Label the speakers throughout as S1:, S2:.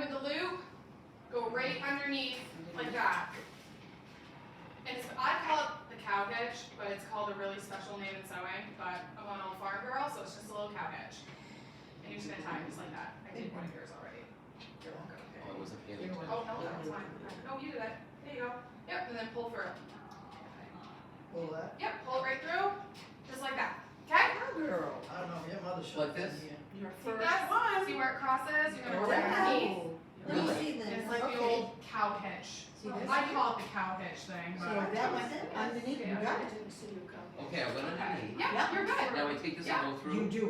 S1: with the loop, go right underneath like that. And I call it the cow hitch, but it's called a really special name in sewing. But I'm an old farm girl, so it's just a little cow hitch. And you're just gonna tie it just like that. I did one of yours already. You're welcome.
S2: Oh, it was a panic.
S1: Oh no, that's fine. Oh, you did it. There you go. Yep, and then pull through.
S3: Pull that.
S1: Yep, pull it right through, just like that. Okay?
S3: Girl, I don't know, your mother should.
S2: Like this?
S3: Your
S1: Take that one. See where it crosses? You're gonna pull it underneath.
S4: Let me see
S1: And
S4: this.
S1: it's like the
S4: Okay.
S1: old cow hitch.
S4: See this?
S1: I call it the cow hitch thing.
S4: So
S1: But
S4: that went underneath, you got it.
S2: Okay, I went underneath.
S1: yeah, you're good.
S2: Now I take this
S1: Yeah.
S2: and go through.
S4: do.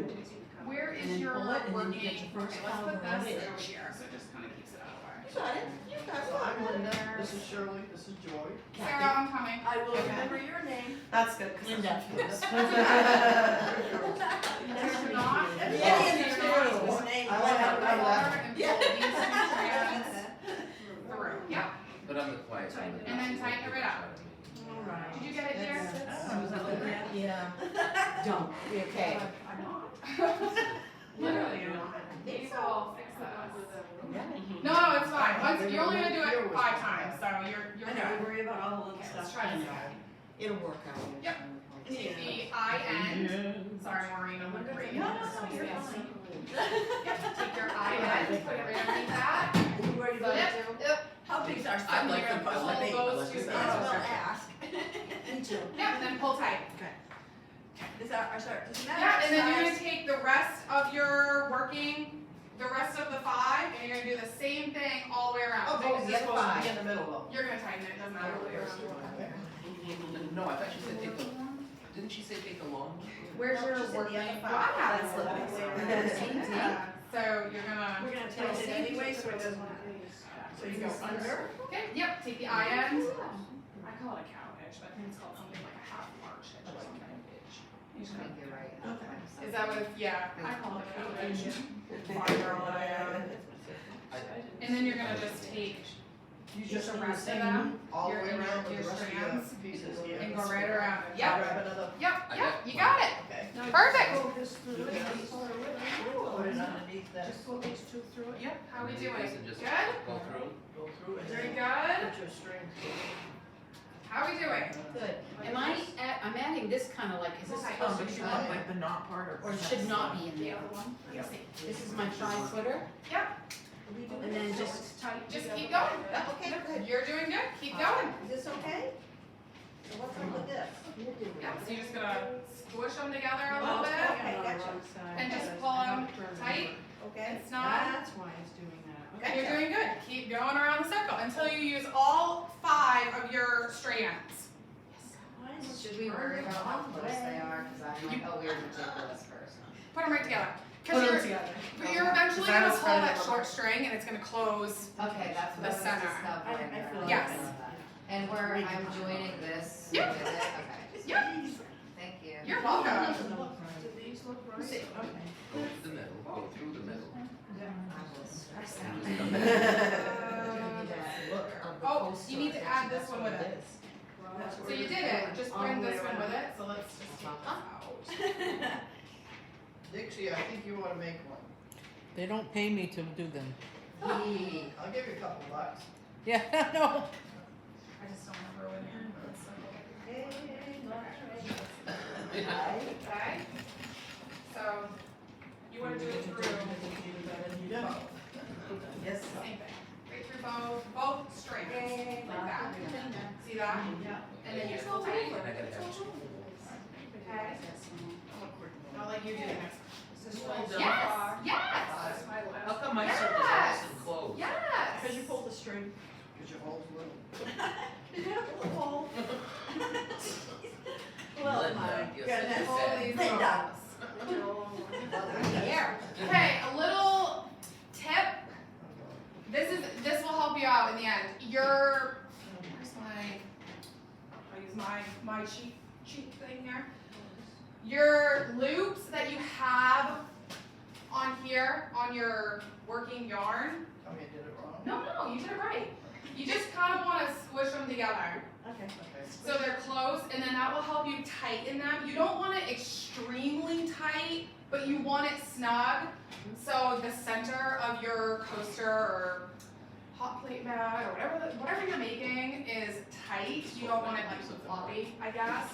S1: Where
S4: And
S1: is
S4: then
S1: your
S4: pull it, and then you
S1: working?
S4: get your first
S1: Okay, let's put
S4: powder
S1: this
S4: right
S1: over here, so it just kind of keeps it out of the way.
S4: You got it. You got
S3: So I'm
S4: it.
S3: Linda, this is Shirley, this is Joy.
S1: Sarah, I'm coming.
S5: I will
S1: Okay.
S5: remember your name.
S6: That's good, because
S4: Linda.
S1: There's not.
S5: Everybody in
S1: There's
S5: this
S1: not.
S5: room was named.
S3: I like how
S1: Color
S3: that.
S1: and pull these two strands through. Yep.
S2: But I'm the quiet one.
S1: And then tighten it right up.
S5: Alright.
S1: Did you get it here?
S4: Yeah. Don't. Okay.
S1: I'm not. Literally, you're not. Maybe I'll fix this. No, it's fine. Once, you're only gonna do it 5 times, so you're
S5: I know, we
S1: good.
S5: worry about all the little
S1: Okay,
S5: stuff.
S1: let's try this again.
S4: It'll work out.
S1: Yep. Take the eye end. Sorry, Maureen, I'm looking right
S5: No,
S1: now.
S5: no, you're fine.
S1: Yep, take your eye end, put it right underneath that.
S5: Are you worried about it too?
S1: Yep.
S5: How big's our
S2: I'd
S5: son
S2: like
S5: here
S2: to-
S5: supposed
S1: Pull
S5: to be?
S1: those two
S5: Might as
S1: down.
S5: well ask.
S4: Me too.
S1: Yep, then pull tight.
S5: Is that, does it matter?
S1: Yeah, and then you're
S5: Size?
S1: gonna take the rest of your the rest of the 5, and you're gonna do the same thing all the way around.
S3: Oh,
S4: the
S3: this is
S4: other
S3: supposed to be
S4: five.
S3: in the middle though.
S1: You're gonna tighten it, doesn't matter what you're
S2: No, I thought she said take the, didn't she say take the long?
S1: Where's
S5: No,
S1: your
S5: she said the
S1: working?
S5: other
S1: Well, I have
S5: That's
S1: it.
S5: the way around.
S1: Yeah, so you're gonna,
S5: We're gonna tighten it anyway, so it doesn't, so you go under.
S1: okay, yep, take the eye end. I call it a cow hitch, but I think it's called something like a half march hitch or something. You just gotta-
S4: You're right.
S1: Is that what, yeah, I call it a cow hitch. Farm girl that I am. And then you're gonna just take
S3: You
S1: just
S3: just
S1: the
S3: do the
S1: rest of
S3: same
S1: them,
S3: all the
S1: your-
S3: way
S1: your-
S3: around with
S1: your
S3: the rest of
S1: strands,
S3: the pieces, yeah.
S1: and go right around it.
S3: I'll
S1: Yep,
S3: grab another.
S1: yep,
S2: I
S1: yep,
S2: got
S1: you got it.
S3: Okay.
S1: Perfect.
S3: Put it underneath that.
S5: Just pull these two through it.
S1: Yep, how we
S2: And
S1: doing?
S2: this and just
S1: Good?
S2: Go through.
S3: Go through and
S1: Very
S3: then
S1: good.
S3: put your string
S1: How we doing?
S4: Good. I'm adding this kind of like, is this
S1: Okay.
S4: supposed to
S6: But
S4: be
S6: you want like the knot part or?
S4: or should not be in
S1: The
S4: there?
S1: other one? Let's see.
S4: This is my 5-footer.
S1: Yep,
S4: And then just
S5: tight.
S1: just keep going.
S4: Okay, good.
S1: You're doing good, keep going.
S5: Is this okay? So what's up with this?
S1: Yep, so you're just gonna squish them together a
S5: Oh,
S1: little bit
S5: okay, gotcha.
S1: and just pull them tight.
S5: Okay.
S1: It's not,
S6: That's why it's doing that.
S1: and you're doing good. Keep going around the circle until you use all 5 of your strands.
S4: Should we worry about how close they are? Because I'm like a weird ridiculous person.
S1: Put them right together.
S6: Put
S1: Cause
S6: them
S1: you're,
S6: together.
S1: but you're eventually
S6: That
S1: gonna
S6: is
S1: pull
S6: kind of
S1: that
S6: a-
S1: short string and it's gonna close.
S4: Okay, that's
S1: The
S4: what I was
S1: center.
S4: discovering.
S5: I feel like
S1: Yes.
S4: And where I'm joining this
S1: Yep.
S4: with it, okay.
S1: Yep,
S4: Thank you.
S1: you're welcome.
S5: Do these look right?
S1: See.
S5: Okay.
S2: Go through the middle, go through the middle.
S4: I will stress out.
S2: Just come
S4: Give
S2: in.
S4: you that look of the
S1: Oh,
S4: poster
S1: you need to
S4: that
S1: add
S4: you-
S1: this one with it.
S5: That's
S1: So
S5: where
S1: you
S5: you're
S1: did it,
S5: going.
S1: just
S5: All
S1: bring
S5: the way
S1: this one with
S5: around.
S1: it, so let's just take this out.
S3: Dixie, I think you wanna make one.
S6: They don't pay me to do them.
S4: Yee.
S3: I'll give you a couple bucks.
S6: Yeah, no.
S1: I just don't remember when you're.
S5: Okay,
S1: Okay, so you wanna do it through both,
S5: Yes.
S1: same thing, right through both strings, like that. See that? And then you just hold tight.
S2: I gotta have.
S1: Okay, I'll let you do the next one.
S5: Yes.
S1: Yes, yes,
S5: That's my last.
S2: How come my
S1: Yes.
S2: circle's nice and close?
S1: yes.
S5: Because you pulled the string.
S3: Cause your hole's little.
S5: Did you have a little hole? Well,
S2: Linda,
S5: my
S2: you're
S5: goodness.
S2: such a
S1: All
S2: fan.
S1: these
S5: Linda.
S1: rolls.
S4: Here.
S1: Okay, a little tip. This will help you out in the end. Where's I'll use my cheat thing here. Your loops that you have on here on your working yarn.
S3: Tell me I did it wrong.
S1: No, you did it right. You just kind of want to squish them together
S5: Okay.
S3: Okay.
S1: so they're close, and then that will help you tighten them. You don't want it extremely tight but you want it snug, so the center of your coaster or hot plate mat or whatever you're making is tight. You don't want it like floppy, I guess.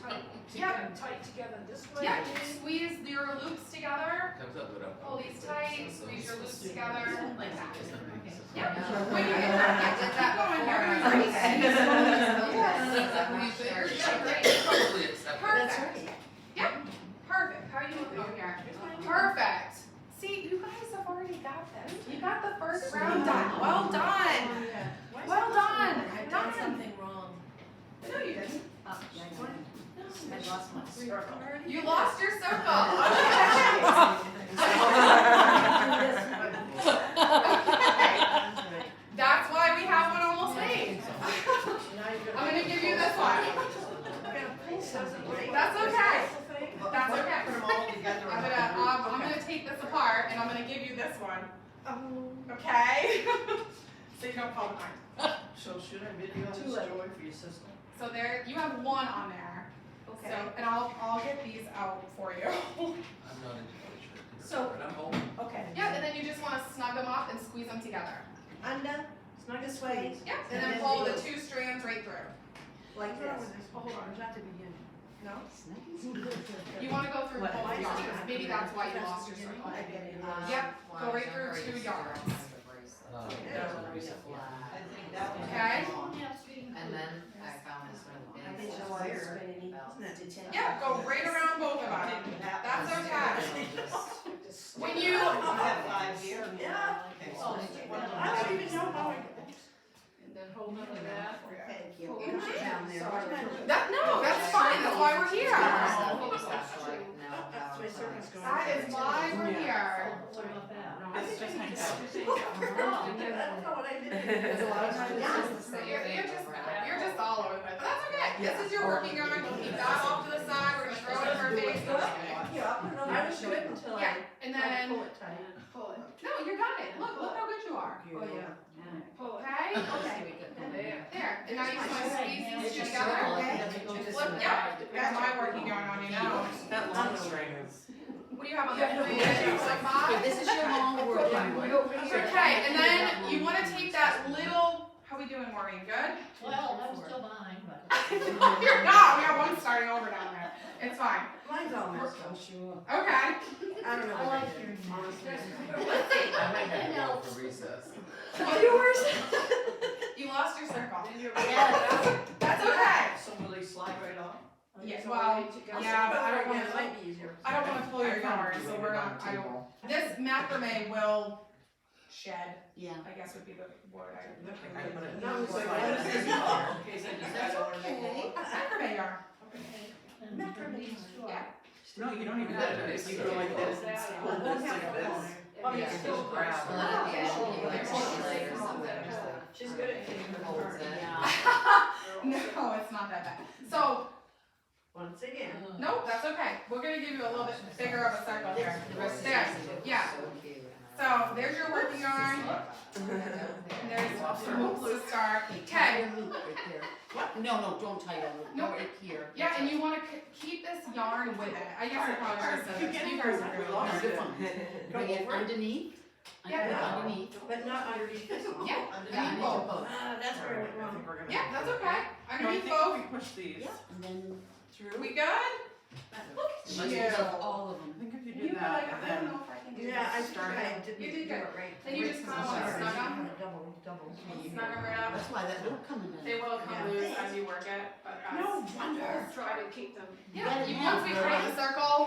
S5: Tight,
S1: Yeah.
S5: tight together this way.
S1: Yeah, squeeze your loops together.
S2: Comes up with a.
S1: Pull these tight, squeeze your loops together, like that.
S2: Yeah.
S1: Yep. When you get done, I did that before.
S2: Probably acceptable.
S1: Perfect. Yep. Perfect. How are you looking over here? Perfect. See, you guys have already got this. You got the first round done. Well done. Well done.
S5: I did
S1: Done.
S5: something wrong.
S1: No, you didn't.
S4: I lost my circle.
S1: You lost your circle. Okay. That's why we have one almost made. I'm gonna give you this one. That's okay. That's okay.
S3: Put them all together.
S1: I'm gonna take this apart and I'm gonna give you this one. Okay? So you don't fall behind.
S3: So should I video this,
S5: Too late.
S3: Joy, for your system?
S1: So there, you have one on there.
S5: Okay.
S1: So, and I'll get these out for you.
S2: I'm not entirely sure.
S5: So-
S2: But I'm home.
S5: Okay.
S1: Yeah, and then you just wanna snug them up and squeeze them together.
S5: Under, snug and sway.
S1: Yep, and then pull the two strands right through.
S5: Like this. Oh, hold on, it's at the beginning.
S1: No? You wanna go through both yards, maybe that's why you lost your circle.
S5: I get it.
S1: Yep, go right through 2 yards.
S2: Oh,
S5: Yeah.
S2: there's a reason.
S3: I think that one.
S1: Okay?
S4: And then I found this one.
S5: I think the wire, isn't it detention?
S1: Yeah, go right around both of them. That's okay. When you,
S3: I have 5 here.
S5: Yeah.
S3: Okay.
S5: I don't even know how I.
S3: Thank you.
S5: Down there.
S1: no, that's fine, that's why we're here.
S5: That's my circus going.
S1: That is why we're here.
S5: It's just kind of. I don't know what I did.
S4: There's a lot of times it's just the same
S1: You're
S4: thing
S1: just,
S4: over and over.
S1: you're just all over the place, but that's okay. This is your working yarn, we'll keep that off to the side, we're gonna throw it in her face.
S5: Yeah, I'll put it on. I was good until I.
S1: Yeah, and then,
S5: Pull it tight.
S1: pull it. No, you got it, look how good you are.
S5: Oh, yeah.
S1: Pull it, okay? There, and now you just wanna squeeze these two
S4: Just
S1: together.
S4: circle it,
S1: Okay.
S4: and then you go
S1: Just
S4: this
S1: flip,
S4: way.
S1: yep, got my working yarn on you now.
S6: That long string is.
S1: What do you have on there? Like
S4: This is your long work.
S1: Okay, and then you wanna take that little, how we doing, Maureen, good?
S7: Well, I was still behind, but.
S1: You're not, we got one starting over down there, it's fine.
S5: Mine's all messed up. Sure.
S1: Okay.
S5: I don't know
S7: I
S5: what I
S7: like
S5: did.
S7: your.
S5: Honestly.
S2: I might have to go for recess.
S1: Yours? You lost your circle. That's okay.
S3: So will they slide right off?
S1: Yeah, well, yeah, but I don't
S5: Yeah, it
S1: wanna,
S5: might be easier.
S1: I don't wanna pull your yarn, so we're not, I don't. This macrame will shed,
S4: Yeah.
S1: I guess would be the word I'm looking
S3: Okay, but
S1: for.
S3: it-
S5: No, it's like,
S3: Slide
S5: what
S3: it.
S5: is this?
S3: In case I decide I wanna make more.
S1: Macrame yarn, yeah.
S6: No, you don't even
S2: Yeah,
S6: have to.
S2: it's
S6: You go like this and
S5: Yeah.
S6: pull this like this.
S5: Oh,
S6: Yeah,
S5: yeah.
S6: still grab.
S4: Well, then at the end, you like rotate or something, or something.
S5: She's good at getting her
S4: Holds
S5: part.
S4: it.
S1: No, it's not that bad. So,
S5: Once again.
S1: nope, that's okay. We're gonna give you a little bit bigger of a circle here.
S4: This
S1: There,
S4: is
S1: yeah.
S4: so cute.
S1: So, there's your working yarn, and there's your hoops to start. Okay,
S7: No, don't tie it over.
S1: No.
S7: Right here.
S1: yeah, and you wanna keep this yarn with it. I guess I probably should have said this. You guys are doing
S6: lost
S1: it.
S6: it.
S7: Bring it underneath.
S1: Yeah.
S7: Underneath.
S5: But not underneath this one.
S1: Yeah,
S7: Yeah,
S1: underneath both.
S5: That's where it went
S6: I
S5: wrong.
S6: think we're gonna.
S1: Yeah, that's okay.
S6: No, I
S1: Underneath
S6: think
S1: both.
S6: we push these.
S7: And then through.
S1: We good? Look
S7: Let's
S1: at
S7: use
S1: you.
S7: up all of
S6: I
S7: them.
S6: think if you
S1: You
S6: do
S1: were like,
S6: that,
S1: I
S6: and
S1: don't
S6: then
S1: know if I can do this.
S5: Yeah, I think I didn't
S1: You
S5: do
S1: did good.
S5: it right.
S1: Then you just kinda wanna snug them.
S5: Double.
S1: Snug them right up.
S7: That's why that will come in.
S1: They will come loose as you work it, but
S5: No wonder.
S1: try to keep them.
S7: You
S1: Yeah,
S7: gotta
S1: you,
S7: do
S1: once we
S7: it.
S1: create the circle,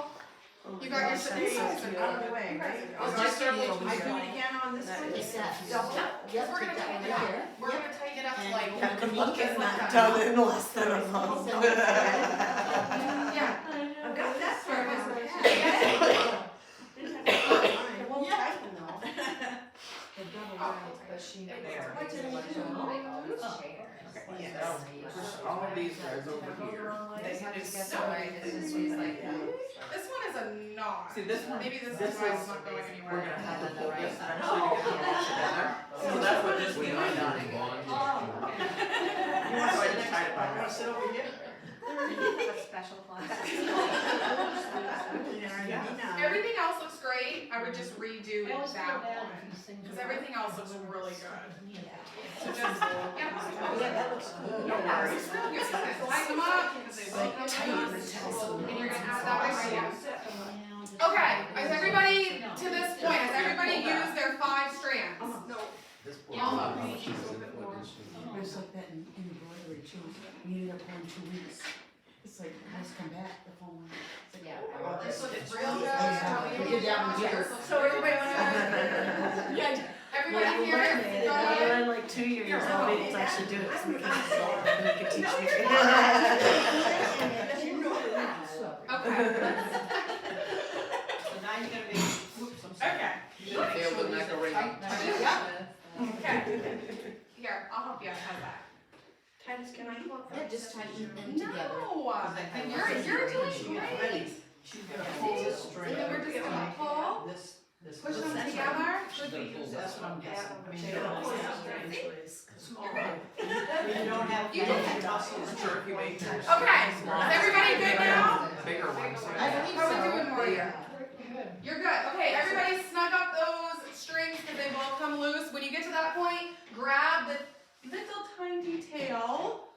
S1: you got your
S5: Yes,
S1: circle.
S5: you guys are out of the way, right?
S1: Oh,
S6: It's
S1: just
S6: just circle
S5: I do it
S6: over
S5: again on this one?
S7: It's that.
S5: Double?
S7: Yep,
S1: We're
S7: take
S1: gonna
S7: that
S1: tighten
S7: one
S1: it
S7: right
S1: up.
S7: there.
S1: We're gonna tighten it up to like.
S7: And
S6: Good
S1: look at that.
S6: done in less than a
S7: month.
S1: Yeah.
S5: I've got that for
S1: Yeah.
S5: It won't tighten though. The double
S1: Oh,
S5: right.
S4: But she
S1: There.
S4: never.
S1: What did
S4: They
S1: we do?
S4: always
S1: Oh.
S4: change.
S5: Yes.
S6: So, push all of these guys over here.
S4: They kind of get the right, it's just she's like,
S1: This one is a knot.
S6: See, this one,
S1: Maybe this
S6: this
S1: is why
S6: is-
S1: it's not going
S6: we're
S1: anywhere.
S6: gonna have to pull this eventually to get them all together. So that's what just
S2: We
S6: came
S2: might
S6: undone.
S2: not bond.
S5: You want to
S6: So I
S5: sit
S6: just
S5: next
S6: tied it
S5: to
S6: back
S5: I want
S6: up.
S5: to sit over here.
S4: a special class.
S5: Yeah, I
S1: everything else looks great. I would just redo that one. Because everything else looks really good. So just,
S3: Yeah, that looks good.
S1: no worries. You're just gonna tighten them up, because they will come loose, and you're gonna add that right in. Okay, has everybody, to this point, has everybody used their 5 strands?
S3: No.
S2: This poor
S1: Yeah.
S2: guy, she's in the audition.
S7: It's like that in embroidery too. You end up going 2 weeks. It's like, let's come back, the phone went. It's like,
S4: Yeah.
S7: oh,
S1: This looks
S3: It's
S1: real good.
S7: yeah. We did that one too.
S3: So everybody wants to.
S1: Everybody here,
S5: And
S1: go.
S5: in like 2 years, I'll be able to actually do it. So we can teach me.
S1: Okay.
S3: So now you're gonna be, whoops, I'm sorry.
S1: Okay.
S2: Failed the Macrame.
S1: Okay. Here, I'll help you out. How's that?
S3: Titus, can I help?
S7: Yeah, just tighten them together.
S1: No. And you're doing great.
S3: She's gonna pull this string.
S1: And then we're just gonna pull,
S3: This.
S1: push them together.
S2: She's gonna pull
S3: That's
S2: this
S3: what I'm
S2: one.
S3: guessing. I mean,
S5: She
S3: you
S5: don't
S3: don't
S5: have
S3: small. You don't have.
S1: You did.
S3: Muscles.
S2: Turkey bacon.
S1: Okay, is everybody good now?
S2: Bigger ones.
S7: I believe
S1: How are we
S7: so.
S1: doing, Maria? You're good. Okay, everybody snug up those strings because they both come loose. When you get to that point, grab the little tiny tail.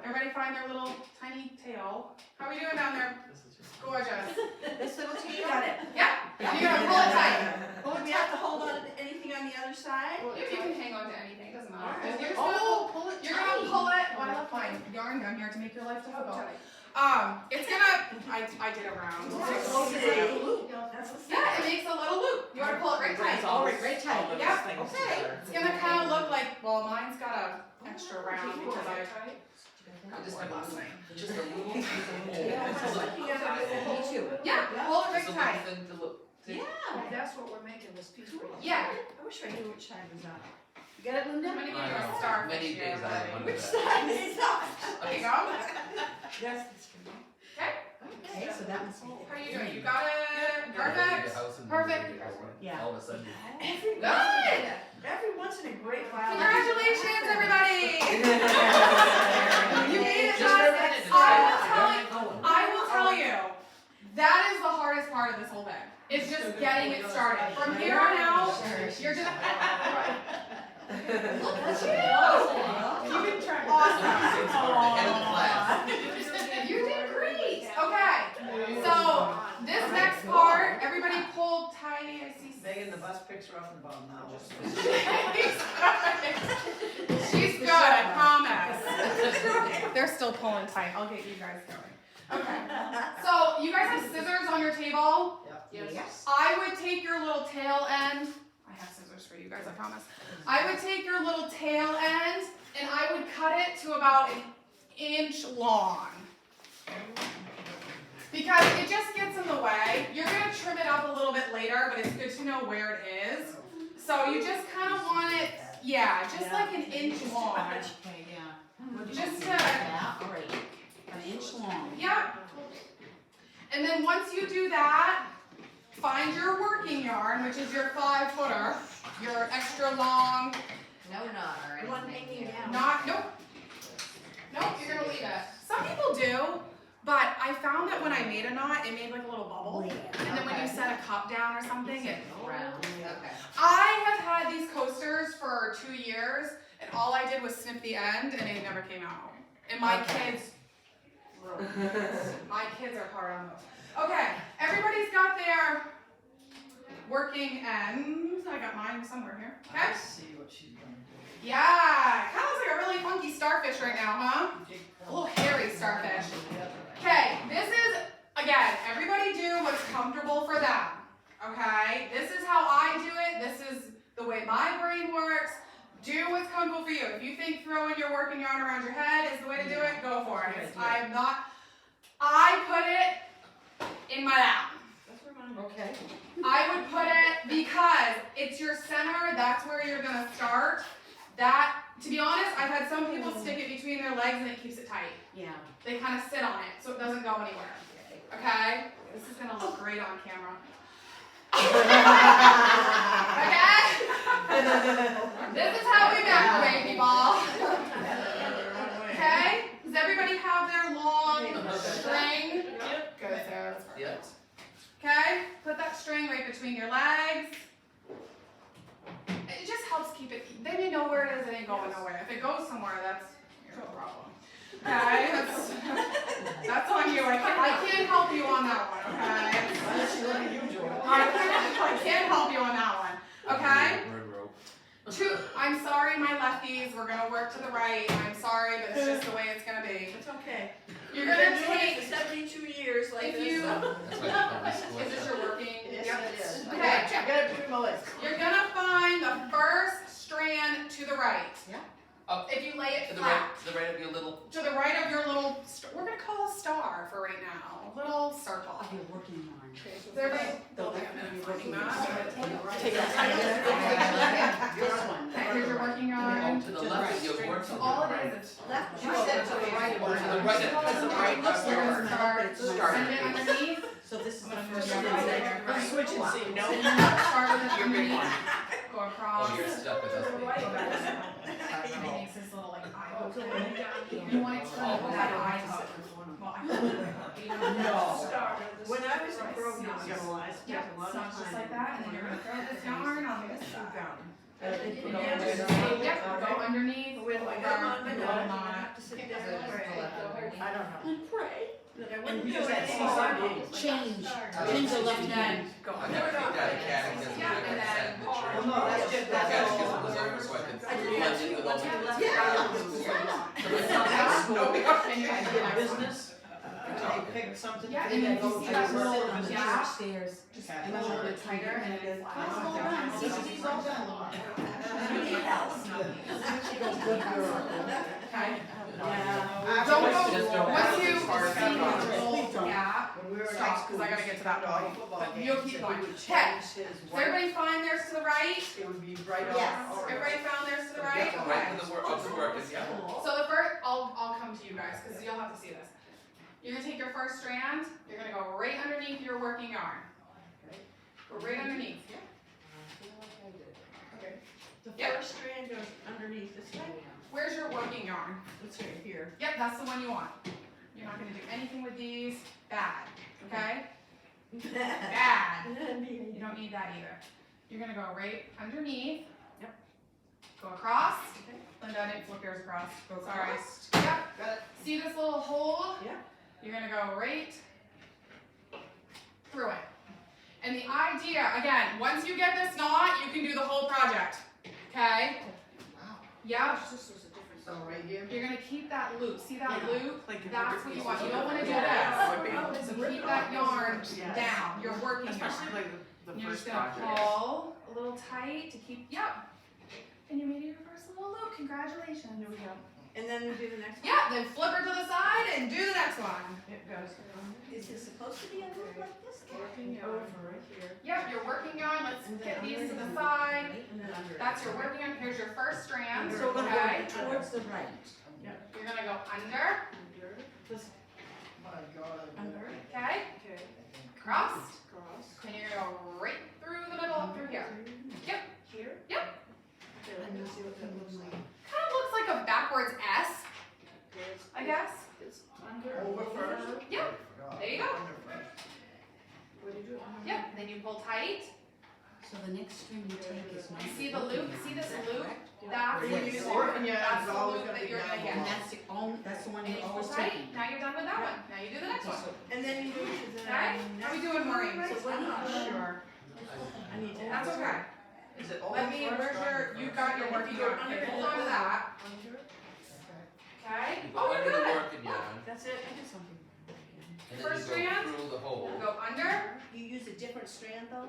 S1: Everybody find their little tiny tail. How are we doing down there? Gorgeous.
S3: This little T, got it.
S1: Yeah, you're gonna pull it tight.
S3: Well, we have to hold on to anything on the other side?
S1: If you can hang on to anything, doesn't matter.
S3: Alright.
S1: You're just gonna
S7: Oh, pull it
S1: You're gonna
S7: tight.
S1: pull it. Well, I love fine yarn gun here to make your life difficult. It's gonna. I did a round. Yeah, it makes a little loop. You wanna pull it right tight.
S7: All right, right tight.
S1: Yeah.
S7: Okay.
S1: It's gonna kind of look like. Well, mine's got a extra round because I
S2: Just
S1: wore last night.
S2: Just a little.
S7: Me too.
S1: Yeah, pull it right
S2: Just a little
S1: tight.
S2: thing to look.
S7: Yeah.
S3: That's what we're making this piece for.
S1: Yeah.
S3: I wish I knew which side was up.
S7: You got it, Linda?
S1: I'm gonna give
S2: I
S1: you a
S2: know.
S1: star.
S2: Many days I have
S3: Which
S2: wondered that.
S3: side is up?
S1: There you go.
S3: That's the string.
S7: Okay, so that one's.
S1: How are you doing? You got it.
S2: Your
S1: Perfect.
S2: house and
S1: Perfect.
S7: Yeah.
S2: All of a sudden.
S1: Good.
S3: Every once in a great while.
S1: Congratulations, everybody. You made it,
S2: Just for a
S1: guys.
S2: minute.
S1: I will tell you, that is the hardest part of this whole thing. It's just getting it started. From here on out, you're just. Look at you. You did try. Awesome.
S2: Head of the class.
S1: You did great. Okay. So this next part, everybody pull tight. I see.
S3: Megan, the bus picks her up in the bottom now.
S1: She's good, I promise. They're still pulling tight. I'll get you guys going. Okay. So you guys have scissors on your table.
S7: Yes.
S1: I would take your little tail end. I have scissors for you guys, I promise. I would take your little tail end and I would cut it to about an inch long. Because it just gets in the way. You're going to trim it up a little bit later, but it's good to know where it is. So you just kind of want it, yeah, just like an inch long.
S7: Okay, yeah.
S1: Just to,
S7: Yeah, all right. An inch long.
S1: yeah. And then once you do that, find your working yarn, which is your 5-footer, your extra long,
S4: No knot or
S3: One
S4: anything
S3: hanging
S4: here.
S3: down.
S1: nope. Nope, you're going to leave it. Some people do, but I found that when I made a knot, it made like a little bubble. And then when you set a cup down or something, it
S4: Round. Okay.
S1: I have had these coasters for 2 years, and all I did was snip the end, and it never came out. And my kids are hard on those. Okay, everybody's got their working ends. I got mine somewhere here. Okay?
S3: See what she's gonna do.
S1: Yeah, kind of looks like a really funky starfish right now, huh? A little hairy starfish. Okay, this is, again, everybody do what's comfortable for them. Okay, this is how I do it. This is the way my brain works. Do what's comfortable for you. If you think throwing your working yarn around your head is the way to do it, go for it. I'm not. I put it in my lap.
S7: Okay.
S1: I would put it because it's your center. That's where you're gonna start. That, to be honest, I've had some people stick it between their legs and it keeps it tight.
S7: Yeah.
S1: They kind of sit on it so it doesn't go anywhere. Okay? This is gonna look great on camera. Okay? This is how we macrame, people. Okay? Does everybody have their long string? Good, Sarah.
S2: Yep.
S1: Okay? Put that string right between your legs. It just helps keep it, then you know where it is, it ain't going nowhere. If it goes somewhere, that's your problem. Okay? That's on you. I can't help you on that one, okay?
S3: Unless you look at you, Joy.
S1: I can't help you on that one. Okay?
S6: Word rope.
S1: I'm sorry, my lefties. We're gonna work to the right. I'm sorry, but it's just the way it's gonna be.
S5: It's okay.
S1: You're
S5: We've
S1: gonna
S5: been doing it
S1: take.
S5: for 72 years like
S1: If
S5: this.
S1: you.
S5: so-
S6: That's why I call this
S1: Is this your working?
S5: Yes,
S1: Yep.
S5: it is.
S1: Okay.
S5: I gotta put my legs.
S1: You're gonna find the first strand to the right.
S7: Yeah.
S6: Up.
S1: If you lay it
S6: To the
S1: flat.
S6: right, to the right of your little.
S1: To the right of your little. We're gonna call a star for right now. A little circle.
S7: Of your working line.
S1: Is everybody?
S7: The left of your working
S1: Finding
S7: line.
S1: that?
S7: Take it. This one.
S1: Okay, here's your working
S6: Oh,
S1: yarn.
S6: to the left of your work.
S1: So all it is
S5: Left,
S1: you
S5: you
S1: said
S5: said
S1: to the right
S6: Or
S1: one.
S6: to the right, to the right
S7: Looks
S6: of
S7: like
S6: your.
S7: it's
S1: Start.
S6: Start.
S1: Send it underneath.
S7: So this is the
S1: I'm gonna
S7: first
S1: put
S7: one.
S1: it right there.
S5: Let's switch and see. No.
S1: Start with it
S6: Your big
S1: underneath.
S6: one.
S1: Go across.
S6: Oh, you're stuck with us.
S1: Go back this way. It makes this little like eye hook thing. You want it to kind of look like an eye hook. Well, I
S5: When I was in program, I spent
S1: Yep,
S5: a lot
S1: so
S5: of
S1: it's just
S5: time.
S1: like that, and then you're gonna throw this yarn on this side.
S5: Yeah.
S1: Yep, go underneath,
S5: When I
S1: over,
S5: got on the
S1: and
S5: knot,
S1: go
S5: I
S1: on.
S5: have to sit down
S4: So
S5: and
S4: just
S5: pray.
S4: the left over.
S5: I don't know.
S7: And pray.
S5: That I
S3: And
S5: wouldn't
S3: we
S5: do
S3: just had
S5: anything.
S3: CCD.
S7: Change.
S6: Oh,
S7: Change the left hand.
S6: I never picked out a catechism.
S1: Yeah, and then
S3: Well,
S6: church.
S3: no, that's just,
S6: The
S3: that's
S6: catechism
S3: all.
S6: was over so I could
S5: I did
S6: blend
S5: that
S6: in
S5: too.
S6: with all
S5: Once
S6: the.
S5: I left,
S3: Yeah.
S5: I was school.
S1: And you're
S3: I
S1: gonna
S3: did
S1: go
S3: business, they picked something.
S1: Yeah,
S3: they
S1: and then
S3: did
S1: you
S3: go
S1: see
S3: to
S1: that
S3: the
S1: little
S3: cinema.
S1: gap?
S7: Upstairs.
S1: Just a little bit tighter, and it is.
S7: CCD's all done.
S5: You need help.
S7: Good girl.
S1: Okay.
S3: Yeah.
S1: Don't go,
S6: Just don't
S1: once
S6: have
S1: you
S6: to start
S1: see
S6: from
S1: the
S6: the
S1: little gap,
S3: When we were in high
S1: stop,
S3: school.
S1: because I gotta get to that
S3: all
S1: point.
S3: football
S1: But
S3: games,
S1: you'll keep
S3: and
S1: going.
S3: we would
S1: Okay.
S3: change his
S1: Does
S3: white-
S1: everybody find theirs to the right?
S3: It would be right
S5: Yes.
S3: on.
S1: Everybody found theirs to the right?
S6: Right
S1: Okay.
S6: of the work, of the work is, yeah.
S1: So the first, I'll come to you guys, because you'll have to see this. You're gonna take your first strand, you're gonna go right underneath your working yarn. Go right underneath.
S5: The
S1: Yep.
S5: first strand goes underneath this way.
S1: Where's your working yarn?
S5: It's right here.
S1: Yep, that's the one you want. You're not gonna do anything with these. Bad. Okay? Bad. You don't need that either. You're gonna go right underneath.
S5: Yep.
S1: Go across.
S5: Okay.
S1: Linda, I didn't flip yours across.
S5: Go
S1: Sorry.
S5: across.
S1: Yep.
S5: Got it.
S1: See this little hole?
S5: Yeah.
S1: You're gonna go right through it. And the idea, again, once you get this knot, you can do the whole project. Okay? Yep.
S5: This was a different.
S3: So right here.
S1: You're gonna keep that loop. See that
S5: Yeah.
S1: loop?
S5: Like
S1: That's what you want. You don't wanna do
S5: Yeah.
S1: this. So keep that yarn
S5: Yes.
S1: down. You're working
S2: Especially
S1: yarn.
S2: like the
S1: And you're just
S2: first
S1: gonna
S2: project.
S1: pull a little tight to keep, yep. And you made your first little loop. Congratulations.
S5: Here we go. And then we do the next one.
S1: Yeah, then flip her to the side and do the next one.
S5: It goes. Is it supposed to be a loop like this?
S1: Working
S5: Over
S1: yarn.
S5: right here.
S1: Yep, you're working yarn. Let's
S5: And
S1: get
S5: then
S1: these to the
S5: underneath.
S1: side.
S5: And then under.
S1: That's your working yarn. Here's your first strand.
S7: So we're gonna
S1: Okay.
S7: go towards the right.
S1: You're gonna go under.
S5: Under. This.
S3: My God.
S5: Under.
S1: Okay.
S5: Okay.
S1: Cross.
S5: Cross.
S1: And you're gonna go right through the middle up through here. Yep.
S5: Here?
S1: Yep.
S5: Okay, let me see what that looks like.
S1: Kind of looks like a backwards S, I guess.
S5: It's under.
S3: Over first.
S1: Yep. There you go.
S5: What do you do?
S1: Yep. Then you pull tight.
S7: So the next string you take is not.
S1: You see the loop? See this loop?
S5: Yeah.
S1: That's
S3: When
S1: what
S3: you
S1: you
S3: use
S1: want.
S3: working yarn,
S1: That's
S3: it's
S1: the
S3: always
S1: loop
S3: gonna
S1: that
S3: be
S1: you're gonna
S3: down
S7: And
S1: get.
S7: that's that's the one
S1: And
S7: you're
S1: you pull
S7: always
S1: tight.
S7: taking.
S1: Now you're done with that one. Now you do the next one.
S5: And then you move to the.
S1: Okay? How we doing, Maureen?
S5: So
S1: I'm not sure.
S5: I need to.
S1: That's okay.
S3: Is it over
S1: Let me,
S3: first?
S1: where's your, you got your working yarn. Okay, hold on to that.
S5: Under.
S1: Okay?
S6: You go
S1: Oh, you're
S6: under the
S1: good.
S6: working yarn,
S5: That's it. I did something.
S6: and then
S1: First
S6: you
S1: strand?
S6: go through the hole.
S1: Go under.
S5: You use a different strand though?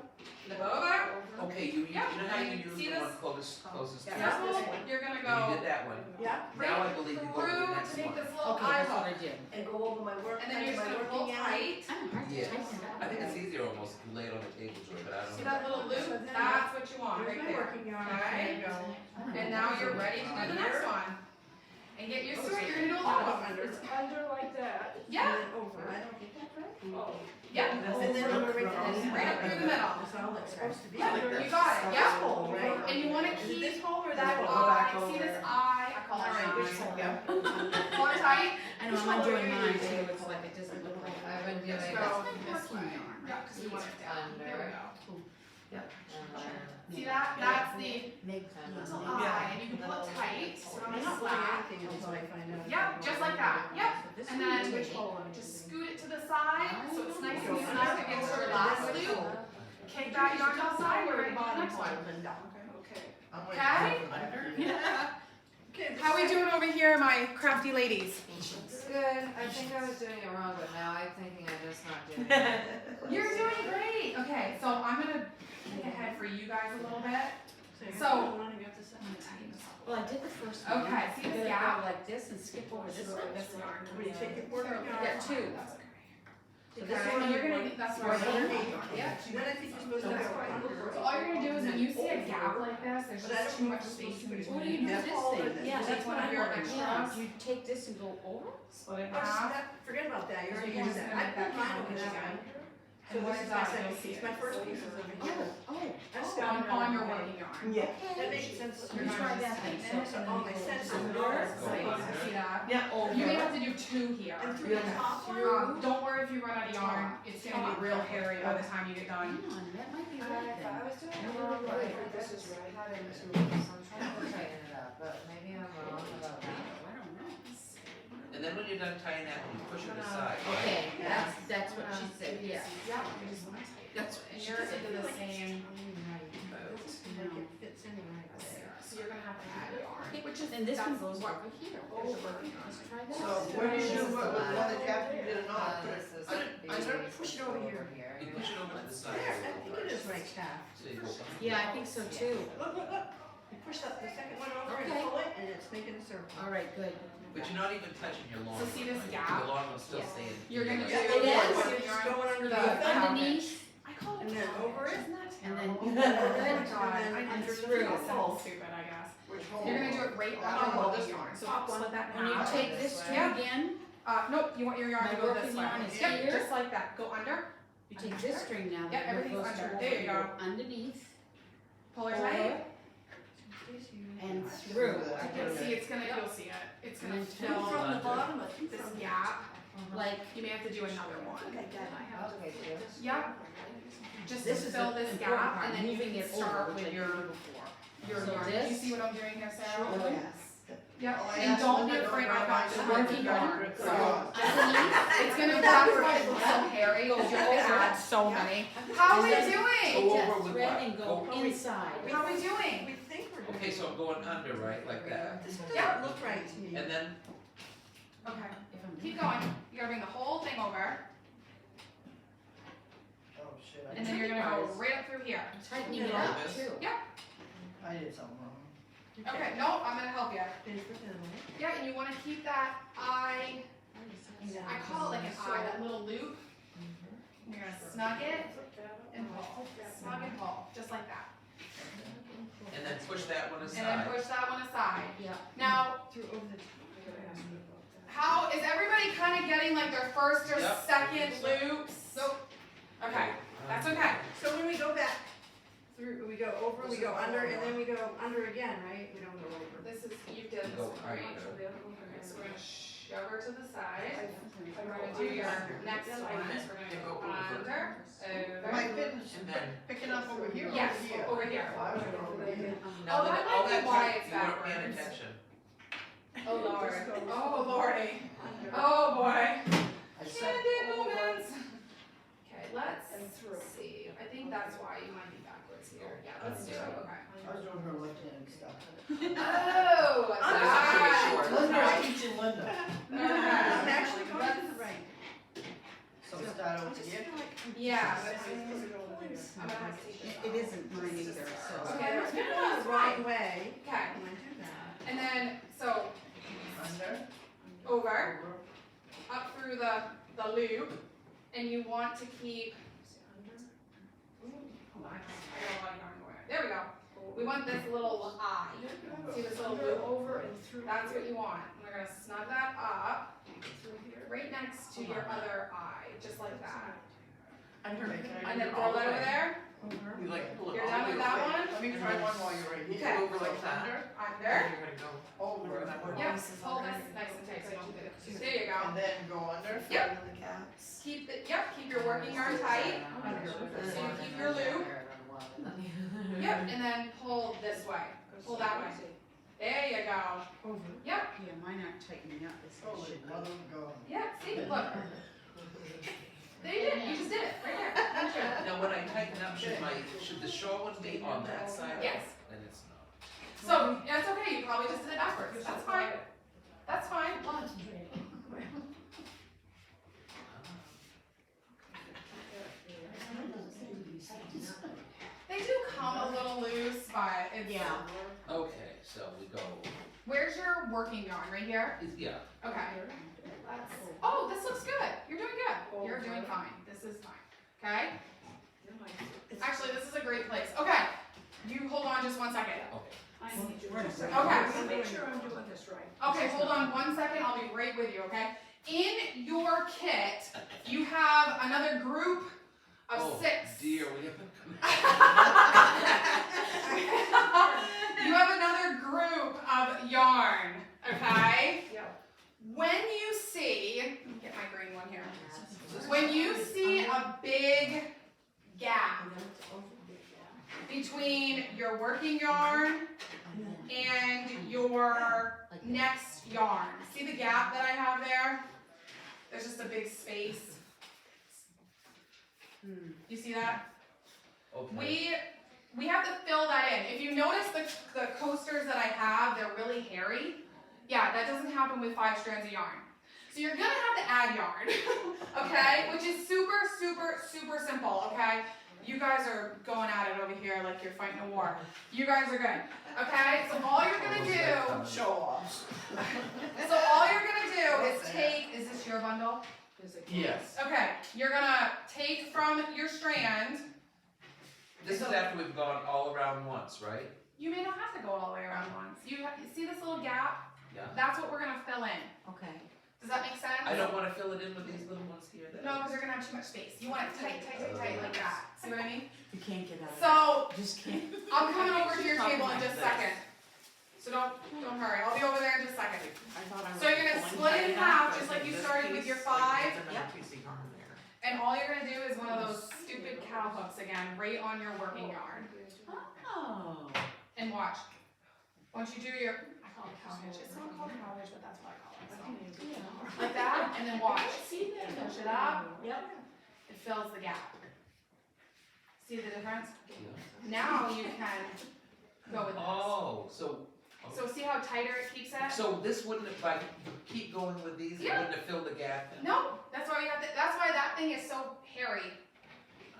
S1: Over.
S6: Okay, you
S1: Yep.
S6: know how you use
S1: See
S6: the
S1: this?
S6: one closest to
S1: This
S6: the
S1: little, you're gonna
S6: And you
S1: go
S6: did that one.
S5: Yeah.
S6: Now I believe you go to
S1: through
S6: the
S1: to
S6: next
S1: make
S6: one.
S1: this little
S7: Okay,
S1: eye
S7: that's what
S1: hook.
S7: I did.
S5: And go over my work.
S1: And then you're just
S5: my
S1: gonna pull
S5: working yarn.
S1: tight.
S7: I don't hard to
S6: Yes.
S7: type it.
S6: I think it's easier almost if you lay it on the table, Joy, but I don't
S1: See
S6: know.
S1: that little
S5: So
S1: loop?
S5: then-
S1: That's what you want
S5: Here's
S1: right
S5: my
S1: there.
S5: working yarn.
S1: Okay.
S5: There you go.
S7: I don't
S1: And
S7: know.
S1: now you're ready to do the next one. And get used to it, you're gonna do a lot of them.
S5: Under. It's under like that.
S1: Yeah.
S5: And then over.
S3: I don't get that right.
S1: Yep.
S5: And then over right there.
S1: Right up through the middle.
S5: That's all it's supposed to be.
S1: Yeah,
S5: Like
S1: you got it, yeah.
S5: hole, right?
S1: And you wanna keep
S5: This hole or
S1: that
S5: that hole?
S1: eye, see this eye? I call it
S5: Alright, which
S1: eye.
S5: hole? Yeah.
S1: Pull it tight.
S7: I know, I'm doing mine too, it's like it doesn't look like.
S4: I've been doing
S1: Let's
S4: this.
S1: go
S7: That's my
S1: this
S7: working
S1: way.
S7: yarn,
S1: Yeah, because we want it down.
S4: Under.
S1: There we go.
S4: And then
S1: See that? That's the
S7: Make
S1: little
S4: Yeah.
S1: eye, and you can pull it tight. So
S3: I'm
S1: I'm
S3: not
S1: gonna
S3: doing
S1: slap.
S3: anything until I find out.
S1: Yep, just like that. Yep.
S7: This
S1: And
S7: one
S1: then
S7: is
S1: just scoot it to the side, so it's nice and snug against your last loop. Kick that yarn outside, we're ready to do the next one.
S3: Okay.
S1: How we doing over here, my crafty ladies?
S4: good. I think I was doing it wrong, but now I'm thinking I'm just not doing it.
S1: You're doing great. Okay, so I'm gonna think ahead for you guys a little bit. So- I'm gonna tighten this up.
S7: Well, I did the first one.
S1: Okay, see
S7: You
S1: this
S7: gotta
S1: gap?
S7: go like this and skip over this one.
S1: This yarn.
S3: Will you take your border yarn?
S7: Yeah, two.
S1: That's okay.
S3: So
S1: Okay,
S3: this
S1: and
S3: one
S1: you're gonna, that's
S3: Right
S1: right.
S3: underneath.
S1: Yeah.
S3: Then I think you're supposed to
S1: That's
S3: go
S1: right.
S3: under.
S1: So all you're gonna do is when you see a gap like this, there's
S3: But I
S1: just
S3: don't
S1: too
S3: know
S1: much
S3: if it's
S1: space in
S3: supposed to be
S1: between.
S7: What do you do
S3: Yeah.
S7: with this
S3: All
S7: thing?
S3: of it.
S7: Yeah,
S1: Take
S7: that's
S1: one
S7: what
S1: of
S7: I
S1: your
S7: want.
S1: extras.
S7: Yeah, you take this and go over?
S1: Split it in
S3: Oh, just
S1: half.
S3: forget about that, you
S1: So
S3: already
S1: you're
S3: used
S1: just
S3: that.
S1: gonna
S3: I
S1: make that
S3: put mine over
S1: count
S3: that
S1: again.
S3: one. So
S1: And what
S3: this
S1: is
S3: is my
S1: that?
S3: second
S1: You'll see
S3: piece,
S1: it.
S3: my first piece is over here. That's
S1: On,
S3: down
S1: on your
S3: around
S1: working yarn.
S3: Yeah.
S7: Okay.
S3: That makes sense.
S1: You're
S7: You
S1: gonna
S7: try
S1: just
S7: that thing.
S1: tighten it,
S3: So all my senses
S7: under.
S3: are.
S1: See that?
S3: Yeah.
S1: You may have to do two here.
S3: And through the top one.
S1: Don't worry if you run out of yarn, it's gonna be real hairy by the time you get done.
S7: Hang on, that might be
S4: I
S7: right then.
S4: was doing it
S7: No,
S4: wrong,
S7: no,
S4: but
S7: no,
S4: I
S7: this
S4: just
S7: is right.
S4: had it too, so I'm trying to tighten it up, but maybe I'm wrong about that.
S7: I don't know.
S6: And then when you're done tying that, you push it aside. right?
S7: Okay, that's what she said, yeah.
S1: Yeah, you just wanna tighten.
S7: That's what
S1: And
S7: she
S1: you're
S7: said.
S1: into the same boat.
S3: Like it fits in right there.
S1: So you're gonna have to add yarn, which is,
S7: And this one
S1: that's
S7: goes
S1: what
S7: over here.
S1: over.
S7: Let's try that.
S3: So where do you do what, with the other cap you did it
S4: Uh,
S3: not?
S4: this is
S3: I started to push it over here.
S6: You push it over to the side.
S3: There, I think it is right cap.
S6: So you go behind.
S7: Yeah, I think so too.
S3: Look, look, look. You push up the second one over and
S7: Okay.
S3: pull it, and it's making a circle.
S7: All right, good.
S6: But you're not even touching your long.
S1: So see this
S6: one.
S1: gap?
S6: The long one's still
S7: Yeah.
S6: staying.
S1: You're gonna do.
S3: Yeah,
S7: it is.
S3: It's going under
S1: The-
S3: the.
S7: Underneath,
S1: I call it.
S3: And then over it?
S1: Isn't that
S7: and then
S1: terrible?
S7: you
S1: Oh
S7: go
S1: my
S7: over
S1: God,
S3: and then
S1: I
S3: under
S1: just
S3: the
S1: threw
S3: hole.
S1: myself stupid, I guess.
S3: Which
S1: So you're gonna do it right on the
S3: Oh,
S1: working
S3: this
S1: yarn. So
S3: top one.
S1: split that in
S7: When you
S1: half.
S7: take this through
S1: Yeah.
S7: again,
S1: Nope, you want your yarn
S7: My
S1: to go this
S7: working
S1: way.
S7: yarn is
S1: Yep,
S7: here.
S1: just like that. Go under,
S7: you take this string now,
S1: Yep,
S7: that
S1: everything's
S7: goes
S1: under.
S7: to
S1: There you
S7: over,
S1: go.
S7: underneath,
S1: pull her
S7: over,
S1: tight.
S7: and through.
S1: You'll see, it's gonna, you'll see it. It's gonna
S7: And then
S1: fill
S3: From the bottom of
S1: this gap.
S7: Like,
S1: You may have to do another one.
S4: Okay, too.
S1: Yep. Just to
S7: this is
S1: fill
S7: the
S1: this
S7: important
S1: gap,
S7: part,
S1: and then you
S7: moving
S1: can
S7: it
S1: start
S7: over, which
S1: with
S7: I
S1: your
S7: did before.
S1: your
S7: So
S1: yarn. Do you
S7: this-
S1: see what I'm doing here, Sarah?
S3: Oh,
S7: yes.
S1: Yep.
S3: Oh, I
S1: And
S3: asked
S1: don't be
S3: Linda,
S1: afraid.
S3: don't
S1: I've got
S3: grab
S1: the
S3: my
S1: working
S3: yarn.
S1: yarn. So
S7: Underneath,
S1: it's gonna that's why it's so hairy. Because you're gonna add so many. How are we
S6: Go
S1: doing?
S6: over with
S7: thread
S6: what?
S7: and go
S6: Go-
S7: inside.
S1: How are we doing?
S3: We think we're doing.
S6: Okay, so going under, right, like that.
S3: This
S1: Yep.
S3: doesn't look right to me.
S6: And then,
S1: Okay.
S7: If I'm
S1: Keep going. You gotta bring the whole thing over,
S3: Oh, shit.
S1: and then you're gonna go right up through here.
S7: tightening it
S3: Yeah.
S7: up
S6: This.
S7: too.
S3: I did something wrong.
S1: Okay, no, I'm gonna help you.
S3: Finish with that one.
S1: Yeah, and you wanna keep that eye, I call it like an eye, that little loop. And you're gonna snug it and pull, snug and pull, just like that.
S6: and then push that one
S1: And then
S6: aside.
S1: push that one aside.
S7: Yeah.
S1: Now,
S3: Through over the top.
S1: how, is everybody kinda getting like their first or
S6: Yep.
S1: second loops?
S3: Nope.
S1: Okay, that's okay.
S3: So when we go back through, we go over, we go under, and then we go under again, right? We don't go over.
S1: This is, you did this
S6: Go
S1: one,
S6: right.
S1: right? Okay, so we're gonna shove her to the side. We're gonna do your next one, so we're gonna
S6: Yeah,
S1: go
S6: go over.
S1: under,
S3: Am I
S1: over.
S6: And then,
S3: picking up over here or
S1: Yes,
S3: over here?
S1: over here.
S3: Oh, I was going over here.
S6: now
S1: that
S6: that,
S1: might
S6: all
S1: be
S6: that,
S1: why
S6: you
S1: it's
S6: weren't paying
S1: backwards.
S6: attention.
S1: Oh lord, oh lordy, oh boy. Candy moments. Okay, let's see, I think that's why you might be backwards here. Yeah, let's do it, okay.
S3: I was doing her left-handed stuff.
S1: Oh,
S3: I'm
S1: that's
S6: pretty sure.
S3: Linda, I'm teaching Linda.
S1: Okay.
S3: I'm actually going to the right. So start over here.
S1: Yeah, but I'm gonna have to take this
S7: It
S1: off.
S7: isn't mine either, so.
S1: Okay,
S3: I'm
S1: that's
S3: going
S1: good.
S3: the wrong way.
S1: Okay,
S3: When I do that.
S1: and then, so,
S3: Under.
S1: over, up through the loop, and you want to keep, hold on, I got a lot of yarn going. There we go. We want this little eye. See this little loop?
S3: Over and through.
S1: That's what you want. And we're gonna snug that up right next to your other eye, just like that.
S3: Under.
S1: And then roll it over there.
S5: Over.
S6: You like pull it
S1: You're
S6: all
S1: done
S6: the
S1: with
S6: way
S1: that
S6: over.
S1: one?
S2: Let me try one while you're right
S6: You
S2: here.
S6: go over like that.
S1: Under.
S6: And you're gonna go
S2: Over.
S6: over that one.
S1: Yep, hold this nice and tight so you don't get it. There you go.
S2: And then go under.
S1: Yep.
S2: Under the caps.
S1: Keep your working yarn tight. So you keep your loop. Yep, and then pull this way. Pull that way. There you go.
S5: Over.
S1: Yep,
S7: Yeah, mine aren't tightening up as
S2: Holy
S7: they should be.
S2: mother of God.
S1: yeah, see, look. There you did, you just did it, right there. That's good.
S6: Now when I tighten up, should the short one be on that side?
S1: Yes.
S6: And it's not.
S1: So, that's okay, you probably just did it backwards. That's fine. That's fine. They do come a little loose, but it's.
S7: Yeah.
S6: Okay, so we go,
S1: Where's your working yarn? Right here?
S6: yeah.
S1: Okay. Oh, this looks good. You're doing good. You're doing fine. This is fine. Okay? Actually, this is a great place. Okay. You hold on just 1 second.
S6: Okay.
S5: I need you.
S7: We're in a break.
S1: Okay.
S5: Make sure I'm doing this right.
S1: Okay, hold on 1 second. I'll be right with you, okay? In your kit, you have another group of
S6: Oh,
S1: 6.
S6: dear, we haven't come.
S1: You have another group of yarn, okay?
S5: Yep.
S1: When you see, let me get my green one here. When you see a big gap between your working yarn and your next yarn, see the gap that I have there? There's just a big space. You see that?
S6: Okay.
S1: We have to fill that in. If you notice the coasters that I have, they're really hairy. Yeah, that doesn't happen with 5 strands of yarn. So you're gonna have to add yarn, okay? Which is super, super, super simple, okay? You guys are going at it over here like you're fighting a war. You guys are good, okay? So all you're gonna do,
S2: Show offs.
S1: so all you're gonna do is take, is this your bundle?
S6: Yes.
S1: Okay, you're gonna take from your strand.
S6: This is after we've gone all around once, right?
S1: You may not have to go all the way around once. You see this little gap?
S6: Yeah.
S1: That's what we're gonna fill in.
S7: Okay.
S1: Does that make sense?
S6: I don't wanna fill it in with these little ones here.
S1: No, because you're gonna have too much space. You want it tight, tight, tight, tight, like that. See what I mean?
S7: You can't get out of it.
S1: So,
S7: You just can't.
S1: I'm coming over to your
S7: Talking
S1: table in
S7: like
S1: just a
S7: this.
S1: second. So don't hurry. I'll be over there in just a second.
S7: I thought I was
S1: So you're gonna
S7: pulling
S1: split it
S7: tight
S1: in
S7: enough,
S1: half,
S7: but
S1: just like you
S6: This
S1: started with
S6: piece,
S1: your
S6: like,
S1: 5.
S6: there's another piece of yarn there.
S1: And all you're gonna do is one of those stupid cow hooks again, right on your working yarn.
S7: Oh.
S1: And watch. Once you do your, I call it cow hitch. It's not called cow hitch, but that's what I call it. So. Like that, and then watch. Push it up.
S7: Yep.
S1: It fills the gap. See the difference?
S6: Yeah.
S1: Now you can go with this.
S6: Oh, so.
S1: So see how tighter it keeps it?
S6: So this wouldn't, if I keep going with these, it
S1: Yeah.
S6: wouldn't have filled the gap then?
S1: No, that's why you have to. That's why that thing is so hairy.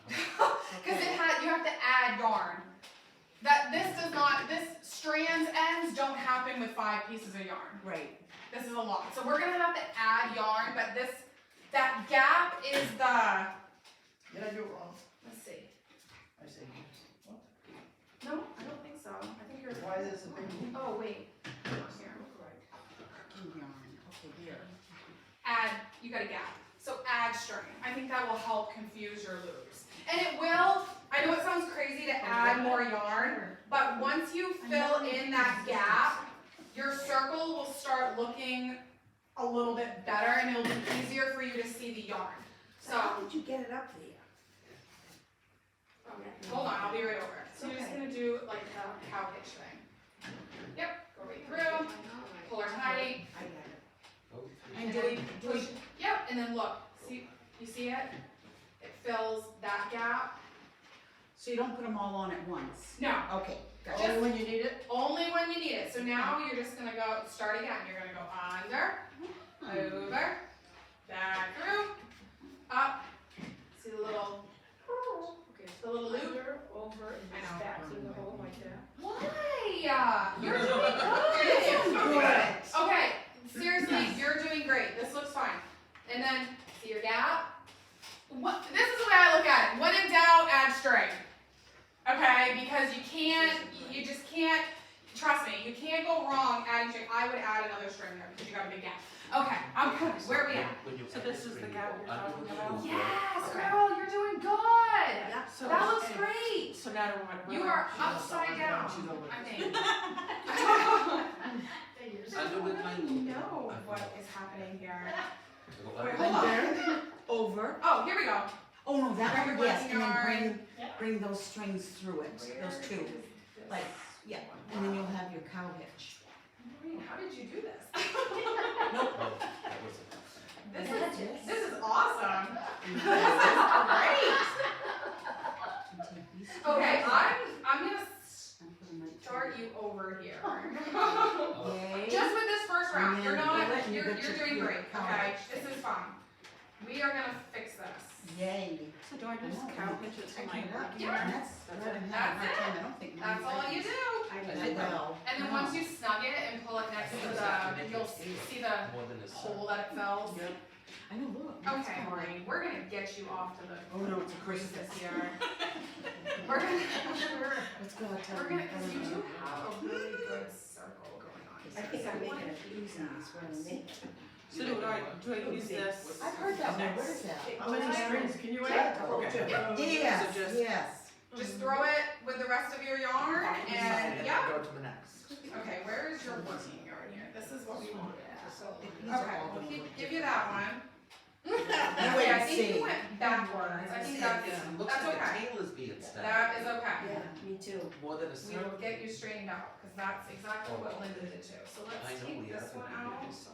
S1: Because you have to add yarn. This strands ends don't happen with 5 pieces of yarn.
S7: Right.
S1: This is a lot. So we're gonna have to add yarn, but that gap is the,
S2: Did I do it wrong?
S1: let's see.
S2: I said yes. What?
S1: No, I don't think so. I think you're,
S2: Why is this a big?
S1: oh wait. Here.
S7: Yarn. Okay, here.
S1: Add, you got a gap. So add string. I think that will help confuse your loops. And it will, I know it sounds crazy to add more yarn, but once you fill in that gap, your circle will start looking a little bit better and it'll be easier for you to see the yarn. So,
S5: How did you get it up there?
S1: hold on, I'll be right over. So you're just gonna do like a cow hitch thing. Yep, go right through, pull her tight.
S5: I got it.
S6: Go through.
S7: And do we,
S1: Yep, and then look, see, you see it? It fills that gap.
S7: so you don't put them all on at once?
S1: No,
S7: Okay, gotcha.
S1: Just-
S2: Only when you need it?
S1: only when you need it. So now you're just gonna go, start again. You're gonna go under, over, back through, up. See the little,
S5: Okay,
S1: the little loop?
S5: under, over, and
S1: I
S5: just
S1: know.
S5: back through the hole like that.
S1: Why? You're doing good. Okay, seriously, you're doing great. This looks fine. And then, see your gap? This is the way I look at it. When in doubt, add string. Okay, because you just can't, trust me, you can't go wrong adding string. I would add another string there because you got a big gap. Okay, I'm good. Where are we at?
S5: So this is the gap you're talking about?
S1: Yes,
S5: Okay.
S1: girl, you're doing good.
S3: Yeah.
S5: So
S1: That looks great.
S5: So now what?
S1: You are upside down, I think.
S6: I do with my
S1: I don't know what is happening here. Wait,
S6: Wait,
S1: hold on.
S7: Over.
S1: Oh, here we go.
S7: Oh, no, that
S1: Bring
S7: one,
S1: your
S7: yes, and then
S1: working
S7: bring those strings through it, those two. Like, yeah, and then you'll have your cow hitch.
S1: Maureen, how did you do this? This is awesome. This is great. Okay, I'm gonna start you over here.
S7: Yay.
S1: Just with this first round, you're not,
S7: And
S1: you're
S7: get your-
S1: doing
S7: your
S1: great,
S7: cow
S1: okay?
S7: hitch.
S1: This is fine. We are gonna fix this.
S7: Yay.
S5: So do I just cow hitch it to my working
S1: Yeah.
S5: arm?
S7: That's,
S5: That's
S7: I
S5: it.
S7: haven't
S1: That's
S7: had
S1: it.
S7: time, I don't think.
S1: That's all you do.
S7: I did well.
S1: And then once you snug it and pull it next to the, you'll see the
S6: More than a
S1: hole that it fills.
S7: I know, look. that's
S1: Okay,
S7: fine.
S1: Maureen, we're gonna get you off to the
S7: Oh, no, it's a
S1: races
S7: Christmas.
S1: here. We're gonna,
S7: Let's go out.
S1: we're gonna, cause you do have a really good circle going on.
S2: I think I'm making it easy, is what I'm making.
S5: So do I use this?
S7: I've heard that one, what is that?
S2: How many strings can you add?
S7: Yes,
S5: So just-
S7: yes.
S1: Just throw it with the rest of your yarn and, yeah.
S6: Go to the next.
S1: Okay, where is your working yarn here? This is what we wanted.
S7: These are
S1: Okay,
S7: all
S1: we'll
S7: gonna look
S1: give you that one.
S7: Wait
S1: Okay, I
S7: and
S1: think
S7: see.
S1: you went backwards. I think that's,
S6: Looks
S1: that's
S6: like a
S1: okay.
S6: tail is being stacked.
S1: That is okay.
S2: Yeah, me too.
S6: More than a
S1: We
S6: circle.
S1: will get you straightened out, cause that's exactly what Linda did too. So
S6: I
S1: let's
S6: know
S1: take
S6: we
S1: this
S6: have to
S1: one
S6: do
S1: out.
S6: this.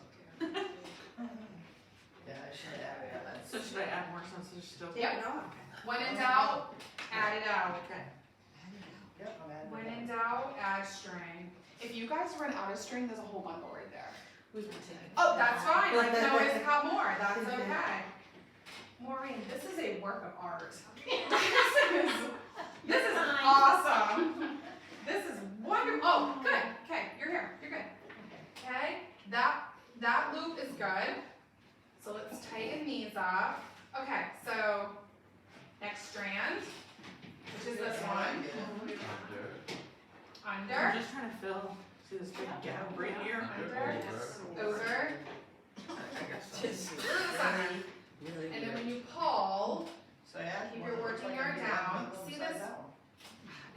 S2: Yeah, I should add that.
S5: So should I add more since there's still?
S1: Yep.
S3: No?
S1: When in doubt, add it out.
S5: Okay.
S2: Yep, I'm adding
S1: When
S2: it.
S1: in doubt, add string. If you guys run out of string, there's a whole bundle right there.
S7: We can take it.
S1: Oh, that's fine. I can always cut more. That's okay. Maureen, this is a work of art. This is awesome. This is wonderful. Oh, good. Okay, you're here. You're good. Okay, that loop is good. So let's tighten these up. Okay, so next strand, which is this one.
S5: I'm
S1: Under,
S5: just trying to fill, see this big gap right here?
S1: over,
S5: Just-
S1: through the center.
S7: Really
S1: And then
S7: good.
S1: when you pull,
S2: So add
S1: keep
S2: one
S1: your
S2: that looks
S1: working
S2: like
S1: yarn
S2: a
S1: down.
S2: upside
S1: See this?
S2: down.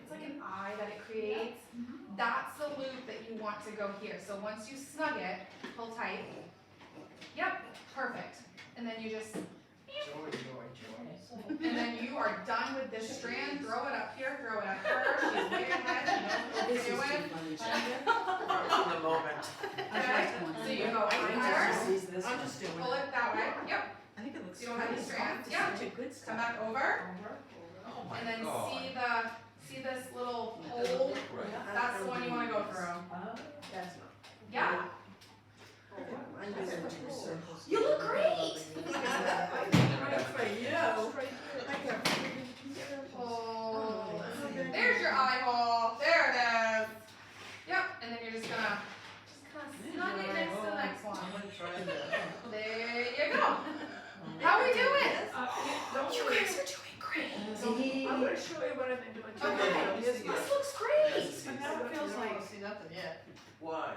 S1: it's like an eye that it creates. That's the loop that you want to go here. So once you snug it, pull tight. Yep, perfect. And then you just,
S2: Joy, joy, joy.
S1: and then you are done with this strand. Throw it up here, throw it up here. She's way ahead. She
S7: This is
S1: knows what
S7: too
S1: to do.
S7: funny.
S6: In the moment.
S1: Okay, so you go under,
S7: I'm just doing
S1: pull
S7: it.
S1: it that way. Yep,
S7: I think it looks.
S1: You don't have any
S7: pretty
S1: strands?
S7: soft.
S1: Yeah.
S7: It's such a good stuff.
S1: come back over.
S6: Oh my
S1: And then
S6: god.
S1: see this little hole?
S6: Right.
S1: That's the one you wanna go through.
S2: That's
S1: Yeah,
S7: I'm gonna do circles.
S1: you look great. Pull. There's your eye hole. There it is. Yep, and then you're just gonna snug it next to the next one.
S2: I'm gonna try that.
S1: There you go. How we doing? You guys are doing great.
S3: I'm gonna show you what I've been doing.
S1: Okay, this looks great.
S5: But now it feels
S2: I
S5: like,
S2: don't see nothing yet.
S6: Why?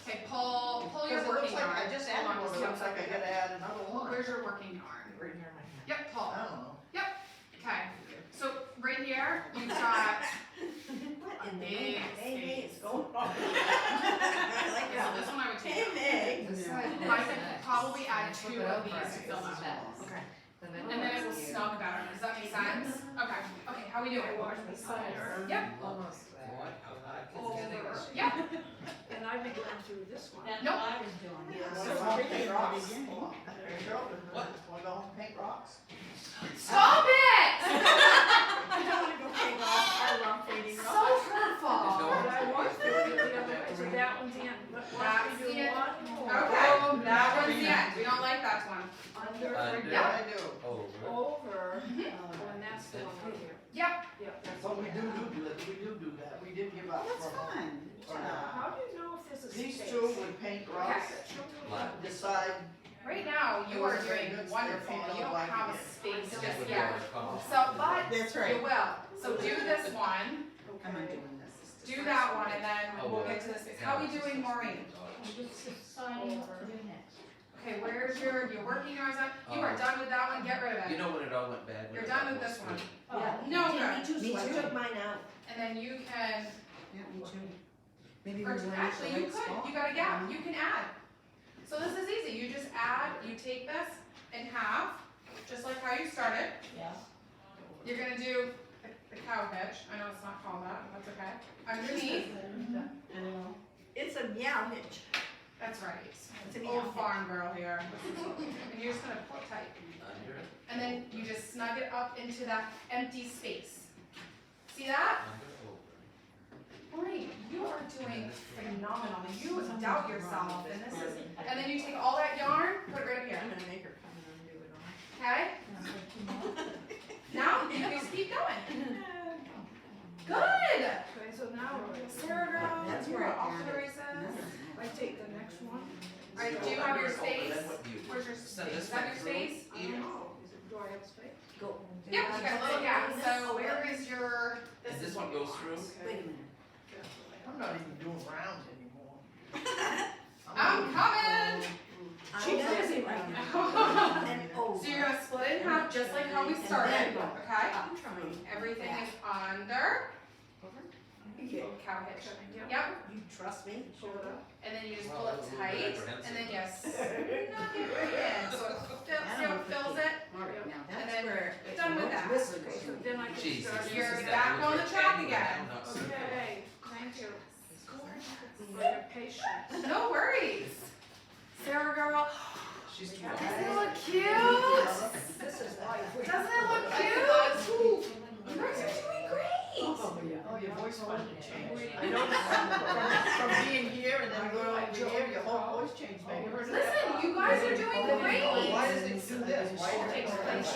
S1: Okay, pull your
S2: Because it looks
S1: working
S2: like,
S1: yarn.
S2: I just added
S1: Hold on,
S2: one, it looks like I gotta add another one.
S1: Where's your working yarn?
S5: right here in my hand.
S1: Yep, pull.
S2: I don't know.
S1: Okay, so right here, you've got
S3: What
S1: a
S3: in the
S1: big
S3: Hey,
S1: space.
S3: going on?
S1: Okay, so this one I would take out.
S3: Meg.
S1: I could probably add two of these to fill that hole.
S5: Okay.
S1: And then it will snug better. Does that make sense? Okay. Okay, how we doing? Yep.
S6: What?
S1: Yep.
S3: And I've been going through this one.
S1: Nope.
S2: Yeah,
S7: So
S2: so
S7: I'll
S2: paint
S7: paint
S2: rocks.
S7: it again.
S2: There you go. Wanna go home and paint rocks?
S1: Stop it!
S3: I don't wanna go paint rocks, I love painting
S1: So
S3: rocks.
S1: hurtful.
S3: But I was doing it the other way, so that one's the end, but
S1: That's
S3: once we
S1: the
S3: do
S1: end.
S3: one more.
S1: Okay, that one's the end. We don't like that one.
S3: Under,
S6: Under.
S1: Yep.
S2: I do.
S6: Over.
S3: over, and that's the one right here.
S1: Yep.
S3: Yep, that's
S2: But
S3: the
S2: we
S3: one.
S2: do that, we did give up.
S7: That's
S2: for-
S7: fun.
S3: How do you know if this is
S2: These
S3: space?
S2: two would paint rocks,
S6: Black.
S2: decide,
S1: Right now, you are doing wonderful. You don't have a space just yet. So, but
S7: That's
S1: you
S7: right.
S1: will. So do this one.
S7: I'm not doing this. It's
S1: do that one and then we'll get to the space. How are we doing, Maureen?
S7: Signing up to do next.
S1: Okay, where's your working hours at? You are done with that one, get rid of
S6: You
S1: it.
S6: know when it all went bad? when
S1: You're
S6: it
S1: done
S6: all
S1: with
S6: went
S1: this one.
S6: through?
S1: No,
S3: Me
S1: good.
S3: too, so I took mine out.
S1: And then you can,
S7: Yeah, me too. Maybe
S1: or
S7: we're in the
S1: actually you
S7: right
S1: could,
S7: spot.
S1: you got a gap, you can add. So this is easy, you just add, you take this in half, just like how you started.
S7: Yeah.
S1: You're gonna do the cow hitch, I know it's not called that, but that's okay. Underneath,
S3: It's a meow hitch.
S1: that's right.
S3: It's a meow
S1: Old
S3: hitch.
S1: farm girl here. And you're just gonna pull it tight.
S6: Under,
S1: And then you just snug it up into that empty space. See that?
S6: under, over.
S1: Maureen, you are doing phenomenal. You doubt yourself, and this is, and then you take all that yarn, put it right up here,
S3: I'm gonna make her come and undo it all.
S1: okay? Now, you can just keep going. Good!
S5: Okay, so now we're.
S1: Sarah girl,
S3: That's
S1: you
S3: where
S1: are
S3: I
S1: off
S3: found
S1: to the
S3: it.
S1: races.
S5: I take the next one.
S1: Alright, do you
S6: Go
S1: have
S6: under
S1: your
S6: and over,
S1: space?
S6: then what do you do?
S1: Where's your
S6: Send
S1: space?
S6: this
S1: Is that
S6: one
S1: your
S6: through
S1: space?
S6: here.
S5: Do I have space?
S3: Go.
S1: Yep, you got a little gap. So where is your,
S6: And this one goes through?
S3: Wait a minute.
S2: I'm not even doing rounds anymore.
S1: I'm coming!
S5: She's
S3: I'm
S5: busy
S3: gonna-
S5: right now.
S3: And over.
S1: So you're gonna split it in half just like how we started, okay?
S3: I'm trying.
S1: Everything is under,
S3: Okay.
S1: cow hitch.
S5: Yep.
S1: Yep,
S3: You trust me?
S5: Pull it up.
S1: and then you just
S6: Well,
S1: pull it
S6: that was a little
S1: tight,
S6: apprehensive.
S1: and then you snug it right in. So it fills, see how it fills it?
S7: Alright, now
S1: And
S7: that's
S1: then
S7: where.
S1: done with that.
S7: Whistler
S5: Okay,
S7: goes
S5: so
S7: in.
S5: then I can
S6: Jesus,
S5: start.
S6: this
S1: You're
S6: is that
S1: back
S6: little
S1: on the track
S6: rectangle
S1: again.
S6: now, not circle.
S5: Okay, thank you for your patience.
S1: No worries. Sarah girl,
S6: She's too
S1: doesn't
S6: old.
S1: it look cute?
S5: This is life.
S1: Doesn't it look cute? You guys are doing great.
S2: Oh, your voice wanted to change. I noticed from being here and then going over here, your whole voice changed, baby.
S1: Listen, you guys are doing great.
S2: Why does it do this? Why does it
S1: Takes
S2: do
S1: place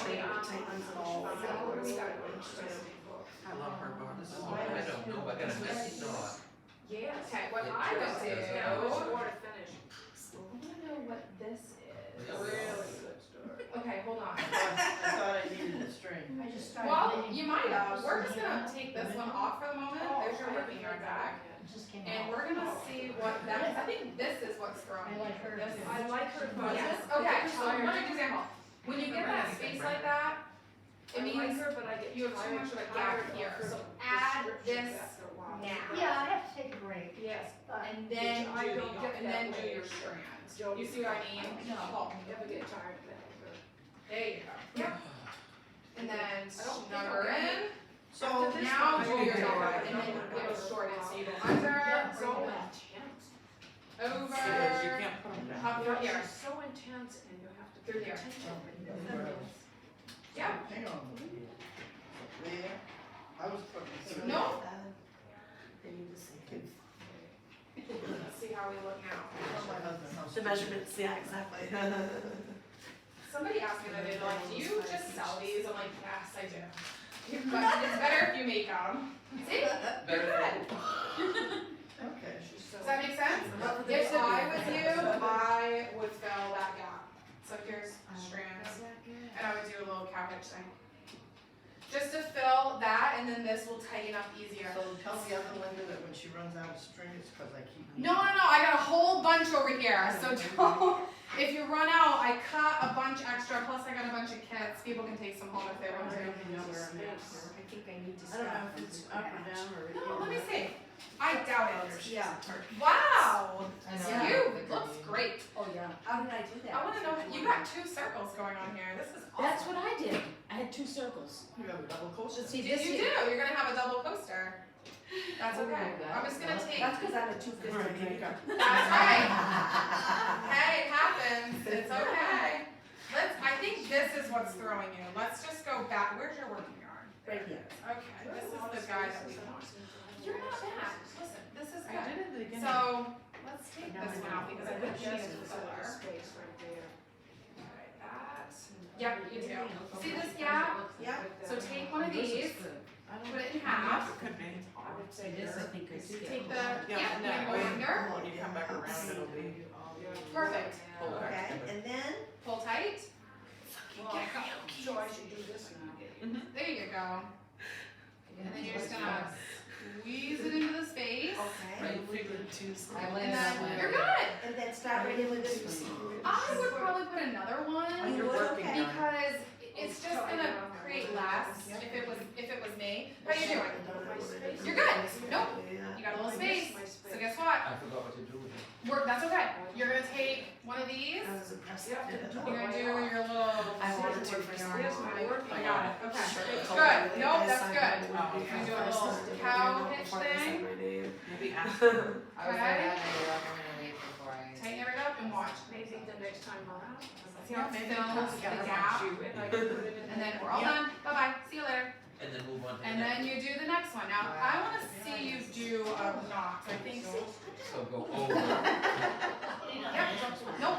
S2: this?
S6: I love her bar. This is what I don't know. I got a messy knot.
S5: Yes.
S1: Okay, what
S6: It
S1: I would
S6: just
S1: do.
S6: says,
S5: Now, which more to finish?
S1: I wanna know what this is.
S5: Really good story.
S1: Okay, hold on.
S2: I thought I needed a string.
S1: Well, you might have. We're just gonna take this one off for the moment. There's your working yard bag. And we're gonna see what that is. I think this is what's throwing.
S7: I like her
S1: This.
S7: too.
S5: I like her buzz.
S1: Yes, okay, so perfect example. When you get that space like that, it
S5: I like
S1: means
S5: her, but I get
S1: you have too
S5: tired-
S1: much of a
S5: tired
S1: gap here.
S5: of
S1: So
S5: her
S1: add
S5: descriptions
S1: this
S5: after a while.
S1: now.
S7: Yeah, I have to take a break.
S5: Yes.
S1: And then
S5: Which I
S1: do,
S5: don't get
S1: and then
S5: that
S1: do
S5: way.
S1: your strand.
S5: Don't
S1: You see what I mean?
S5: No,
S1: Pull.
S5: never get tired of that.
S1: There you go. Yep. And then
S5: I don't think
S1: snug
S5: I'll
S1: her
S5: get
S1: in.
S2: So
S1: Now
S5: one,
S1: do
S5: I
S1: your
S5: do
S1: yard,
S5: it.
S1: and then it'll shorten. So you go under,
S5: Yeah, so
S1: over,
S5: intense.
S6: You
S1: over,
S6: can't put them down.
S1: up through here.
S5: She's so intense and you have to
S1: Through
S5: pay
S1: here.
S5: attention.
S1: Yeah.
S2: hang on. There, I was putting.
S1: No.
S3: They need to see.
S1: Let's see how we look now.
S2: My husband knows.
S3: The measurements, yeah, exactly.
S1: Somebody asked me the other day, they're like, do you just sell these? I'm like, yes, I do. But it's better if you make them. See? You're good.
S2: Okay.
S1: Does that make sense? If I was you, I would fill that gap. So here's strands, and I would do a little cow hitch thing. Just to fill that, and then this will tighten up easier.
S2: So tell the other Linda that when she runs out of string, it's because I keep.
S1: No, I got a whole bunch over here, so don't, if you run out, I cut a bunch extra, plus I got a bunch of kits, people can take some home if they want to.
S3: I think I need to
S7: I don't know if it's up or down or.
S1: No, let me see, I doubt it.
S3: Yeah.
S1: Wow,
S7: Yeah.
S1: you, looks great.
S3: Oh, yeah. How did I do that?
S1: I wanna know, you got 2 circles going on here, this is awesome.
S7: That's what I did. I had 2 circles.
S2: You have a double coaster.
S7: See,
S1: You
S7: this
S1: do, you're gonna have a double coaster. That's okay, I'm just gonna take,
S3: That's because I'm a 250 drinker.
S1: that's right. Hey, it happens, it's okay. I think this is what's throwing you, let's just go back, where's your working yarn?
S3: Right here.
S1: Okay, this is the guy that we want. You're not bad, listen, this is
S5: I
S1: good.
S5: did it at the beginning.
S1: So, let's take this one out because I think she needs a filler.
S5: Space right there.
S1: Alright, that, yep, you do. See this gap?
S3: Yeah.
S1: So take one of
S7: This is
S1: these,
S7: good.
S1: put it in half,
S5: I would say
S7: This I
S5: there.
S7: think I see.
S1: take the, yeah, and then go under,
S2: When you come back around, it'll be.
S1: perfect.
S6: Pull back.
S3: Okay, and then,
S1: Pull tight,
S5: So I should do this now.
S1: there you go. And then you're just gonna squeeze it into the space.
S7: Right, figured Tuesday.
S4: I
S1: And
S4: landed
S1: then
S4: on
S1: you're
S4: my.
S1: good.
S3: And then start right in with this one.
S1: I would probably put another one
S2: You're working
S3: okay.
S2: on it.
S1: because it's just gonna create less if it was me. How you doing? You're good. Nope. You got a little space. So guess what?
S6: I forgot what to do with it.
S1: That's okay. You're gonna take one of these.
S7: I was impressed.
S1: You're gonna do your little.
S7: I wanted to for yarn.
S1: I got it. Okay. Good. Nope, that's good. You're gonna do a little cow hitch thing.
S7: Maybe after.
S4: I was like,
S1: Okay.
S4: yeah, I'm gonna wait before I.
S1: Tighten it right up and watch.
S5: Maybe the next time around.
S1: See how it fills the gap? And then we're all done. Bye bye. See you later.
S6: And then move on to the
S1: And
S6: next.
S1: then you do the next one. Now I want to see you do a knot. I think.
S6: So go over.
S1: Yep. Nope.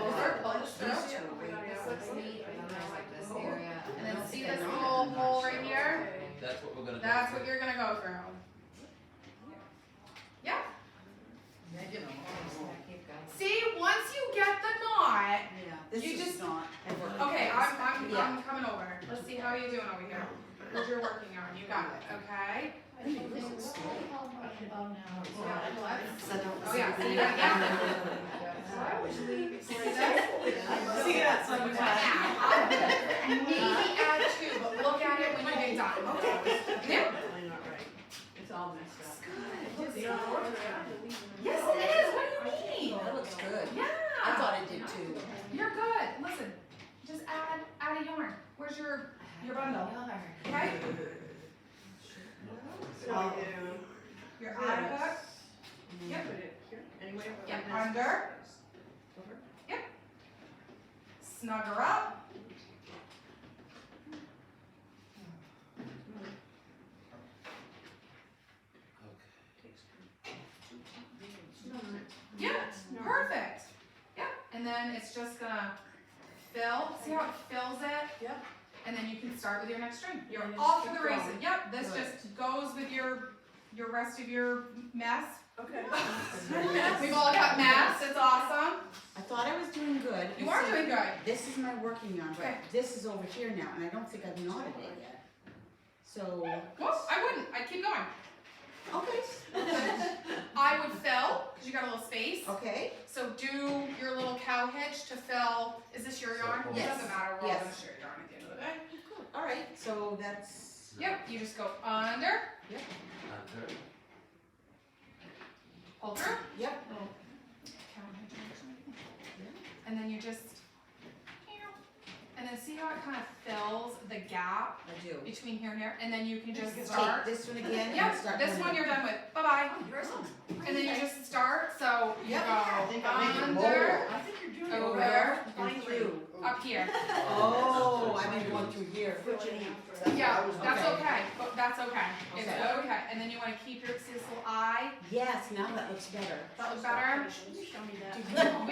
S1: Over. Pull this through.
S4: This looks neat, and then there's like this area.
S1: And then see this little hole right here?
S6: That's what we're gonna do.
S1: That's what you're gonna go through. Yeah.
S2: You know.
S4: Keep going.
S1: See, once you get the knot,
S7: Yeah, this
S1: You
S7: is
S1: just-
S7: not.
S1: okay, I'm
S7: Yeah.
S1: coming over. Let's see how you doing over here. What you're working on. You got it. Okay. Yeah, let's- Oh yeah. See that? Yeah.
S7: See that sometimes.
S1: Maybe add two, but look at it when you get done. Okay. Yeah.
S3: It's all messed up.
S1: Yes, it is. What do you mean?
S7: That looks good. I
S1: Yeah.
S7: thought it did too.
S1: You're good. Listen, just add a yarn. Where's your bundle? Okay. Your eye hook. Yep. Yep. Under. Yep. Snug her up. Yep. Perfect. Yep. And then it's just gonna fill. See how it fills it?
S3: Yep.
S1: And then you can start with your next string. You're
S3: And
S1: off
S3: just
S1: to the
S3: keep
S1: races.
S3: going.
S1: Yep. This
S3: Good.
S1: just goes with your rest of your mess.
S3: Okay.
S1: We've all got mess. It's awesome.
S7: I thought I was doing good.
S1: You are doing good.
S7: This is my working yarn, but
S1: Okay.
S7: this is over here now, and I don't think I've knotted it yet. So,
S1: Well, I wouldn't. I'd keep going.
S7: okay,
S1: I would fill because you got a little space.
S7: okay,
S1: So do your little cow hitch to fill. Is this your yarn? It
S7: Yes.
S1: doesn't matter. We're all
S7: Yes.
S1: gonna share yarn at the end of the day.
S7: all right, so that's,
S1: Yep. You just go under,
S6: Under.
S1: pull through.
S7: yep,
S1: Cow hitch actually. And then you just, and then see how it kind of fills the gap
S7: I do.
S1: between here and here, and then you can just
S7: Take
S1: start.
S7: this one again and
S1: Yep.
S7: start.
S1: This
S7: going
S1: one
S7: up.
S1: you're done with. Bye bye. And then you just start. So you go under,
S2: I think you're doing it.
S1: over,
S7: And through.
S1: up here.
S7: Oh, I've been going through here.
S1: Yeah, that's
S7: Okay.
S1: okay. But that's okay. It's
S7: Okay.
S1: okay. And then you want to keep your see this little eye.
S7: Yes, now that looks better.
S1: That looks better.
S3: Show me that.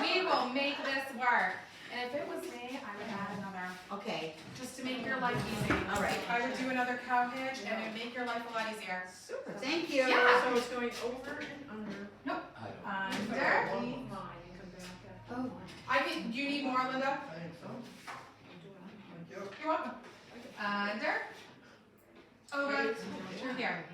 S1: We will make this work. And if it was me, I would add another,
S7: Okay,
S1: just to make your life easy.
S7: all right.
S1: I would do another cow hitch and it would make your life a lot easier.
S7: Super, thank you.
S1: Yeah.
S3: So it's going over and under.
S6: I don't.
S1: Under.
S3: Leave mine and come back up.
S7: Oh,
S1: I can. Do you need more, Linda?
S2: I think so. Thank you.
S1: You're welcome. Under. Over. Through here.